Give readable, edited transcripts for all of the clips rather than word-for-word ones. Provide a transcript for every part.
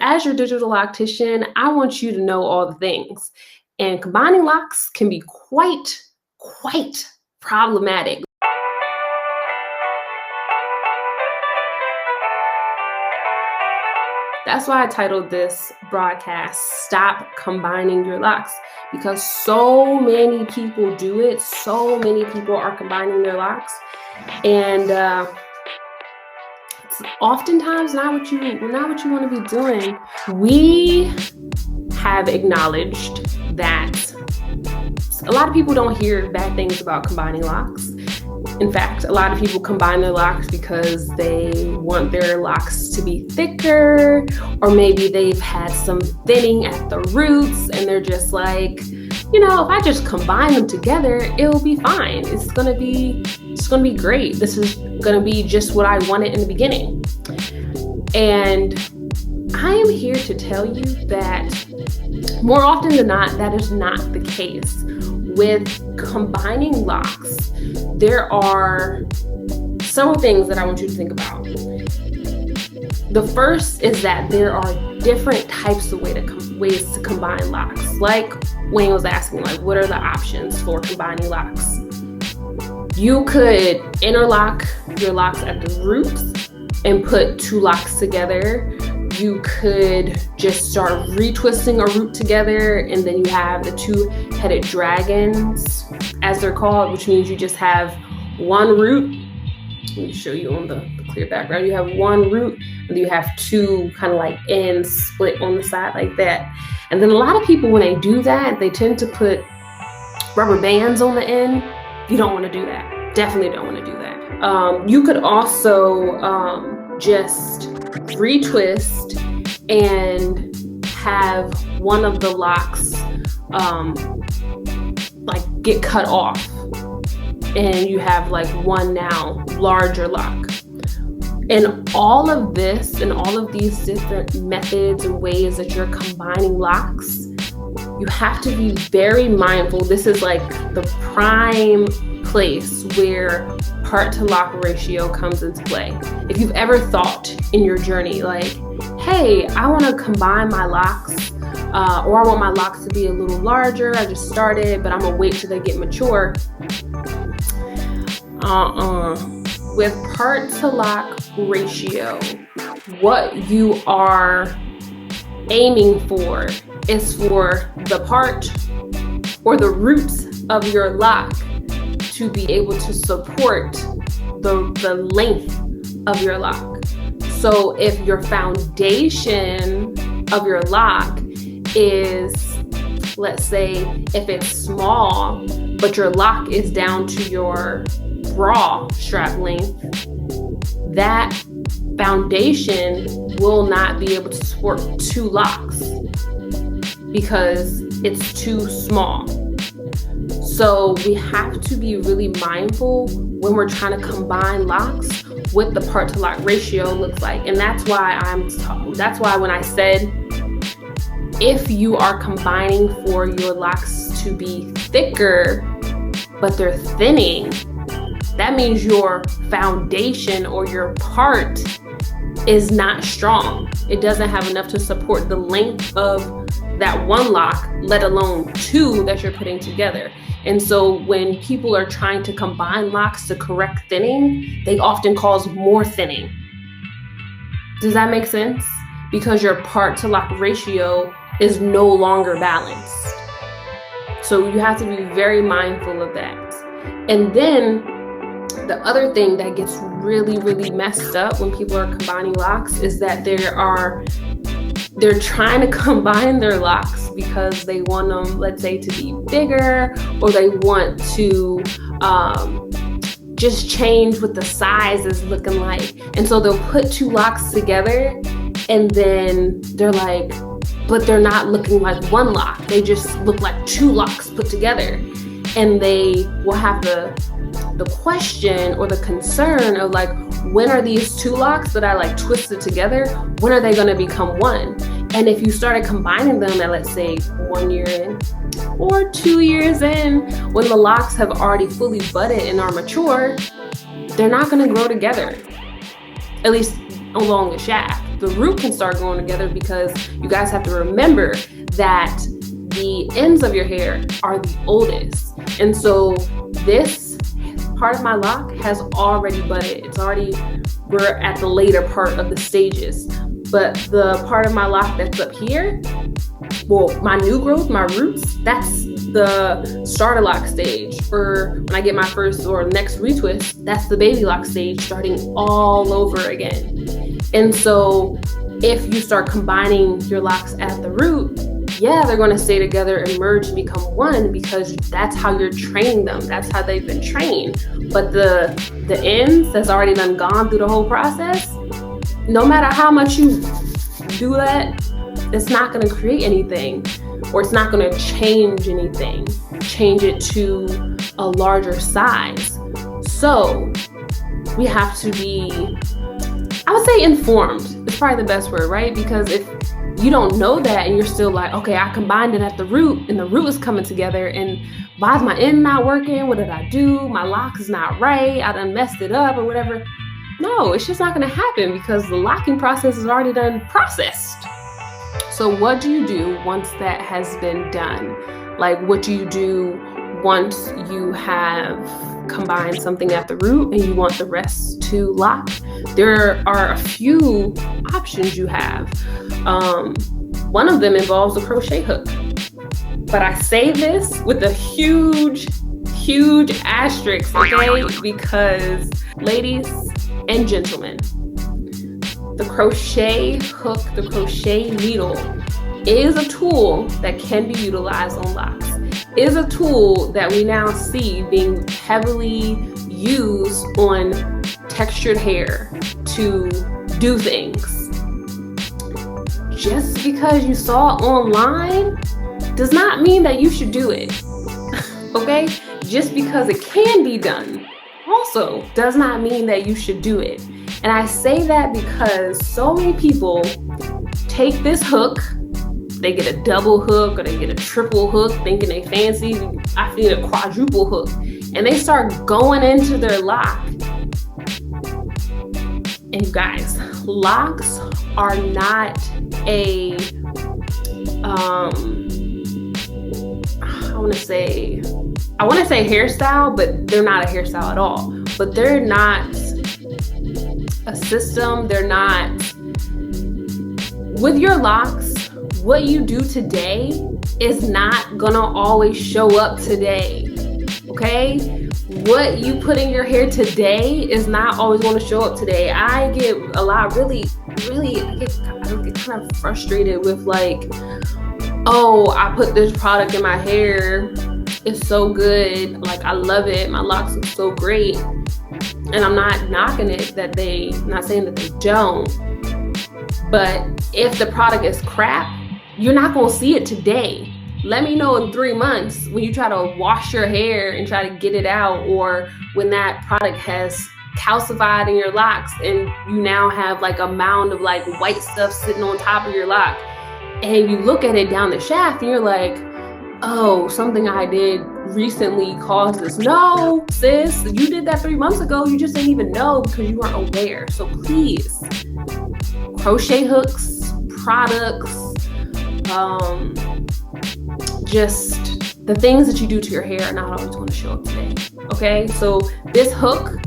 As your digital loctician, I want you to know all the things. And combining locks can be quite problematic. That's why I titled this broadcast, Stop Combining Your Locks, because so many people do it. So many people are combining their locks. And it's oftentimes not what you want to be doing. We have acknowledged that a lot of people don't hear bad things about combining locks. In fact, a lot of people combine their locks because they want their locks to be thicker, or maybe they've had some thinning at the roots and they're just like, if I just combine them together, it'll be fine. It's gonna be great. This is gonna be just what I wanted in the beginning. And I am here to tell you that more often than not, that is not the case. With combining locks, there are several things that I want you to think about. The first is that there are different types of ways to combine locks. Like Wayne was asking, what are the options for combining locks? You could interlock your locks at the roots and put two locks together. You could just start retwisting a root together, and then you have the two-headed dragons, as they're called, which means you just have one root. Let me show you on the clear background. You have one root, and you have two kind of like ends split on the side like that. And then a lot of people, when they do that, they tend to put rubber bands on the end. You don't want to do that. Definitely don't want to do that. You could also just retwist and have one of the locks get cut off, and you have one now larger lock. And all of this and all of these different methods and ways that you're combining locks, you have to be very mindful. This is the prime place where part to lock ratio comes into play. If you've ever thought in your journey, hey, I want to combine my locks, or I want my locks to be a little larger. I just started, but I'm gonna wait till they get mature. With part to lock ratio, what you are aiming for is for the part or the roots of your lock to be able to support the length of your lock. So if your foundation of your lock is, let's say, if it's small, but your lock is down to your bra strap length, that foundation will not be able to support two locks because it's too small. So we have to be really mindful when we're trying to combine locks what the part to lock ratio looks like. And that's why when I said, if you are combining for your locks to be thicker, but they're thinning, that means your foundation or your part is not strong. It doesn't have enough to support the length of that one lock, let alone two that you're putting together. And so when people are trying to combine locks to correct thinning, they often cause more thinning. Does that make sense? Because your part to lock ratio is no longer balanced. So you have to be very mindful of that. And then the other thing that gets really messed up when people are combining locks is that they're trying to combine their locks because they want them, let's say, to be bigger, or they want to just change what the size is looking like. And so they'll put two locks together, and then they're like, but they're not looking like one lock. They just look like two locks put together. And they will have the question or the concern of when are these two locks that I twisted together, when are they going to become one? And if you started combining them at, let's say, 1 year in or 2 years in, when the locks have already fully budded and are mature, they're not going to grow together, at least along the shaft. the root can start growing together, because you guys have to remember that the ends of your hair are the oldest. And so this part of my lock has already budded. We're at the later part of the stages. But the part of my lock that's up here, well, my new growth, my roots, that's the starter lock stage. Or when I get my first or next retwist, that's the baby lock stage, starting all over again. And so if you start combining your locks at the root, yeah, they're going to stay together and merge and become one, because that's how you're training them. That's how they've been trained. But the ends that's already gone through the whole process, no matter how much you do that, it's not going to create anything, or it's not going to change anything, change it to a larger size. So we have to be, I would say, informed. It's probably the best word, right? Because if you don't know that and you're still like, okay, I combined it at the root and the root is coming together, and why is my end not working? What did I do? My lock is not right. I done messed it up or whatever. No, it's just not going to happen, because the locking process is already done processed. So what do you do once that has been done? Like, what do you do once you have combined something at the root and you want the rest to lock? There are a few options you have. One of them involves a crochet hook. But I say this with a huge asterisk, okay? Because ladies and gentlemen, the crochet hook, the crochet needle is a tool that can be utilized on locks. Is a tool that we now see being heavily used on textured hair to do things. Just because you saw it online does not mean that you should do it. Okay? Just because it can be done also does not mean that you should do it. And I say that because so many people take this hook, they get a double hook or they get a triple hook thinking they fancy. I need a quadruple hook. And they start going into their lock. And you guys, locks are not a, I want to say hairstyle, but they're not a hairstyle at all. But they're not a system. They're not, with your locks, what you do today is not gonna always show up today, okay? What you put in your hair today is not always gonna show up today. I get a lot, I get kind of frustrated with like, oh, I put this product in my hair, it's so good, like I love it, my locks look so great. And I'm not knocking it not saying that they don't, but if the product is crap, you're not gonna see it today. Let me know in 3 months when you try to wash your hair and try to get it out, or when that product has calcified in your locks and you now have like a mound of like white stuff sitting on top of your lock, and you look at it down the shaft and you're like, oh, something I did recently caused this. No, sis, you did that 3 months ago. You just didn't even know because you weren't aware. So please, crochet hooks, products, just the things that you do to your hair are not always going to show up today. Okay, so this hook,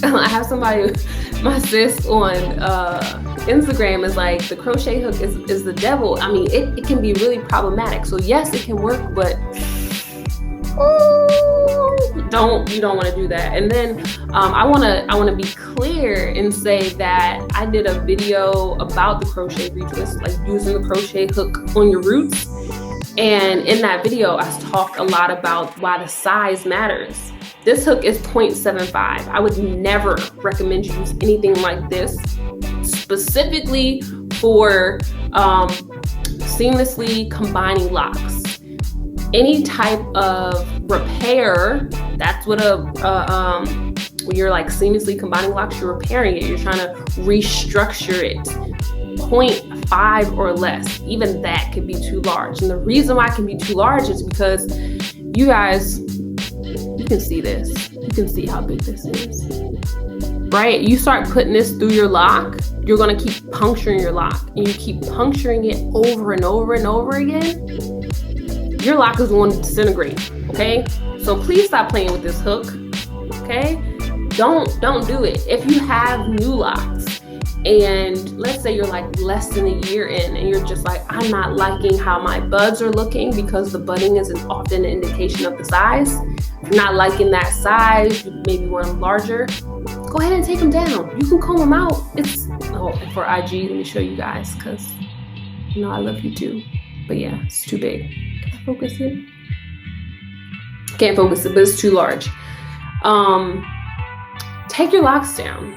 I have somebody, my sis on Instagram is like, the crochet hook is the devil. I mean, it can be really problematic. So yes, it can work, but you don't want to do that. And then I want to be clear and say that I did a video about the crochet retwist, like using the crochet hook on your roots. And in that video, I talked a lot about why the size matters. This hook is 0.75. I would never recommend you use anything like this, specifically for seamlessly combining locks. Any type of repair, that's what when you're like seamlessly combining locks, you're repairing it. You're trying to restructure it. 0.5 or less, even that could be too large. And the reason why it can be too large is because you guys, you can see this. You can see how big this is, right? You start putting this through your lock you're going to keep puncturing your lock, and you keep puncturing it over and over and over again, your lock is going to disintegrate, okay? So please stop playing with this hook, okay? Don't do it. If you have new locks, and let's say you're like less than a year in, and you're just like, I'm not liking how my buds are looking, because the budding is often an indication of the size. If you're not liking that size, you maybe want them larger, go ahead and take them down. You can comb them out. For IG, let me show you guys, because I love you too. But yeah, it's too big. Can I focus it? Can't focus it, but it's too large. Take your locks down.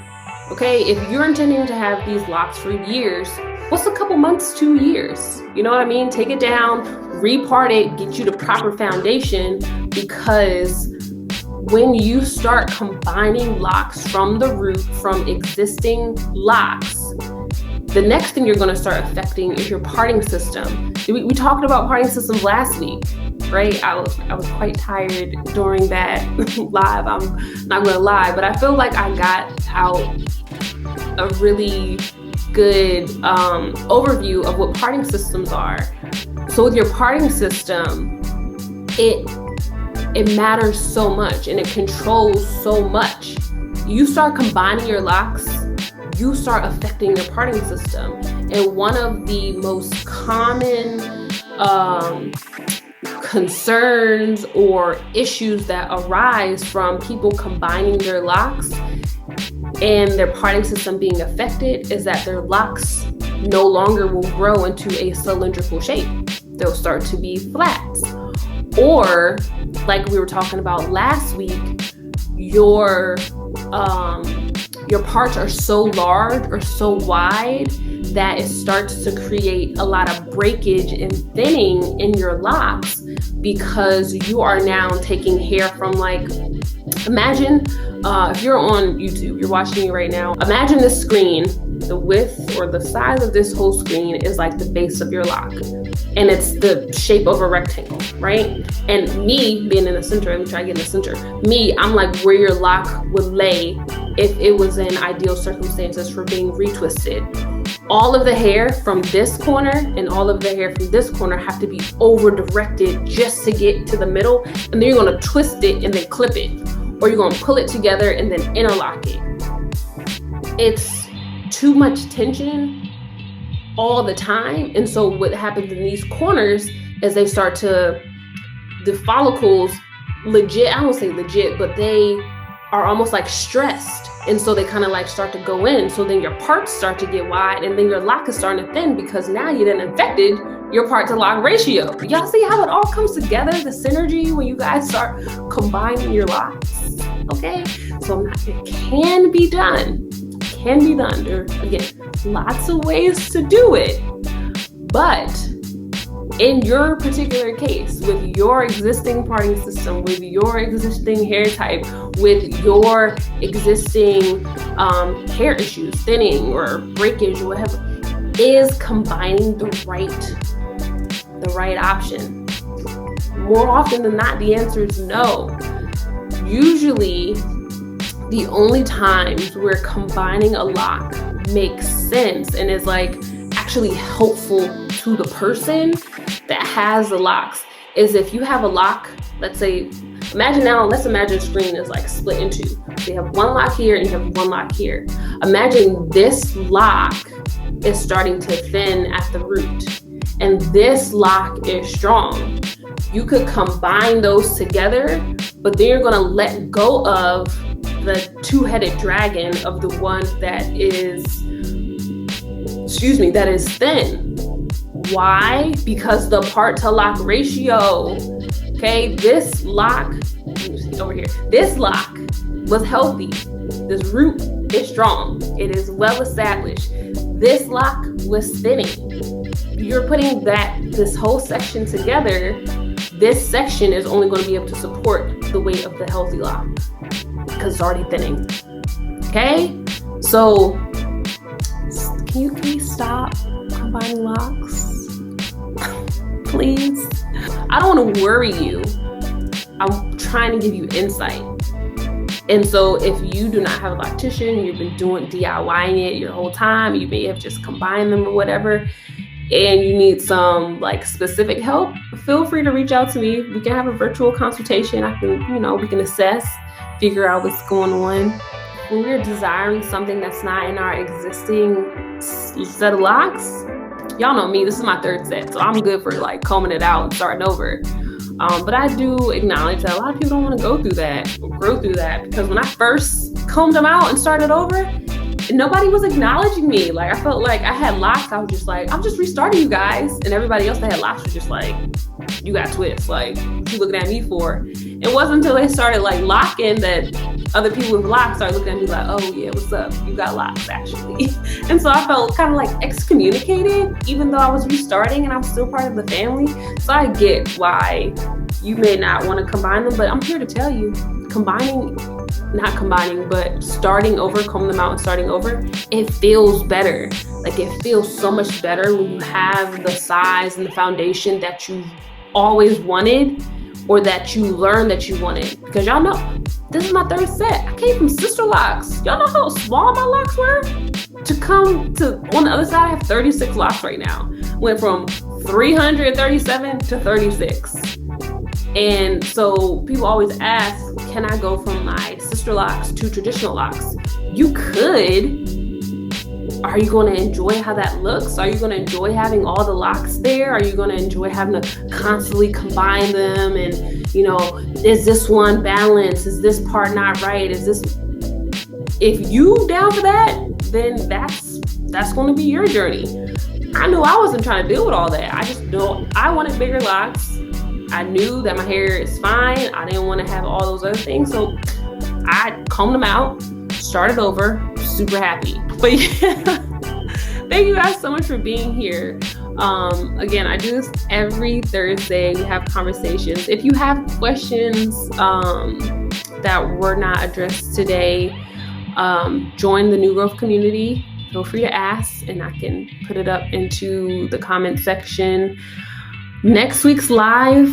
Okay, if you're intending to have these locks for years, what's a couple months, 2 years? You know what I mean? Take it down, repart it, get you the proper foundation, because when you start combining locks from the root, from existing locks, the next thing you're going to start affecting is your parting system. We talked about parting systems last week, right? I was quite tired during that live. I'm not going to lie, but I feel like I got out a really good overview of what parting systems are. So with your parting system, it matters so much, and it controls so much. You start combining your locks, you start affecting your parting system. And one of the most common concerns or issues that arise from people combining their locks and their parting system being affected is that their locks no longer will grow into a cylindrical shape. They'll start to be flat. Or, like we were talking about last week, your parts are so large or so wide that it starts to create a lot of breakage and thinning in your locks, because you are now taking hair from, like, imagine if you're on YouTube, you're watching me right now, imagine this screen, the width or the size of this whole screen is like the base of your lock, and it's the shape of a rectangle, right? And me being in the center, let me try to get in the center. I'm like where your lock would lay if it was in ideal circumstances for being retwisted. All of the hair from this corner and all of the hair from this corner have to be over directed just to get to the middle, and then you're going to twist it and then clip it, or you're going to pull it together and then interlock it. It's too much tension all the time. And so what happens in these corners is the follicles legit, I won't say legit, but they are almost like stressed. And so they kind of like start to go in. So then your parts start to get wide, and then your lock is starting to thin, because now you then infected your part to lock ratio. Y'all see how it all comes together, the synergy, when you guys start combining your locks? Okay, so it can be done. There are, again, lots of ways to do it. But in your particular case, with your existing parting system, with your existing hair type, with your existing hair issues, thinning or breakage or whatever, is combining the right option? More often than not, the answer is no. Usually, the only times where combining a lock makes sense and is like actually helpful to the person that has the locks is if you have a lock, let's imagine screen is like split in two. So you have one lock here and you have one lock here. Imagine this lock is starting to thin at the root, and this lock is strong. You could combine those together, but then you're gonna let go of the two-headed dragon of the one that is thin. Why? Because the part to lock ratio, okay, this lock was healthy. This root is strong. It is well established. This lock was thinning. You're putting this whole section together. This section is only going to be able to support the weight of the healthy lock because it's already thinning. Okay? So, can you please stop combining locks? Please? I don't want to worry you. I'm trying to give you insight. And so if you do not have a loctician, you've been doing DIYing it your whole time, you may have just combined them or whatever, and you need some like specific help, feel free to reach out to me. We can have a virtual consultation. I can, we can assess, figure out what's going on. When we're desiring something that's not in our existing set of locks, y'all know me, this is my third set, so I'm good for like combing it out and starting over. But I do acknowledge that a lot of people don't want to go through that or grow through that, because when I first combed them out and started over, nobody was acknowledging me. Like, I felt like I had locks. I was just like, I'm just restarting you guys. And everybody else that had locks was just like, you got twists. Like, what you looking at me for? It wasn't until they started like locking that other people with locks started looking at me like, oh yeah, what's up? You got locks actually. And so I felt kind of like excommunicated, even though I was restarting and I'm still part of the family. So I get why you may not want to combine them, but I'm here to tell you, but starting over, combing them out and starting over, it feels better. Like, it feels so much better when you have the size and the foundation that you always wanted, or that you learned that you wanted. Because y'all know, this is my third set. I came from sister locks. Y'all know how small my locks were? To come to, on the other side, I have 36 locks right now. Went from 337 to 36. And so people always ask, can I go from my sister locks to traditional locks? You could. Are you going to enjoy how that looks? Are you going to enjoy having all the locks there? Are you going to enjoy having to constantly combine them? And, is this one balanced? Is this part not right? If you down for that, then that's going to be your journey. I knew I wasn't trying to deal with all that. I just know I wanted bigger locks. I knew that my hair is fine. I didn't want to have all those other things. So I combed them out, started over, super happy. But yeah, thank you guys so much for being here. Again, I do this every Thursday. We have conversations. If you have questions that were not addressed today, join the New Growth community. Feel free to ask, and I can put it up into the comment section. Next week's live,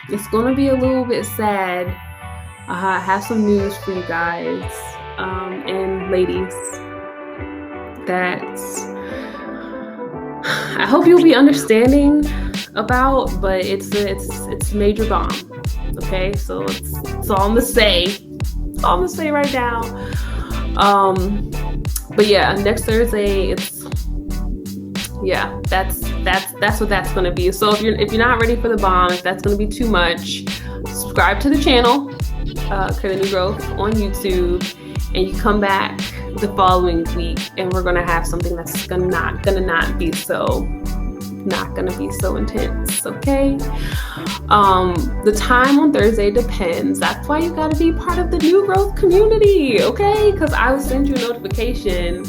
it's going to be a little bit sad. I have some news for you guys and ladies that I hope you'll be understanding about, but it's major bomb. Okay, so it's all I'm gonna say. It's all I'm gonna say right now. But yeah, next Thursday, that's what that's gonna be. So if you're not ready for the bomb, if that's gonna be too much, subscribe to the channel, Create a New Growth on YouTube, and you come back the following week, and we're gonna have something that's not gonna be so intense. Okay. The time on Thursday depends. That's why you gotta be part of the New Growth community, okay? Because I will send you a notification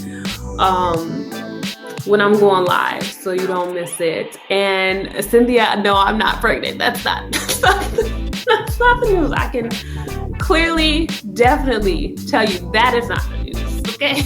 when I'm going live, so you don't miss it. And Cynthia, no, I'm not pregnant. That's not the news. I can clearly, definitely tell you that is not the news, okay?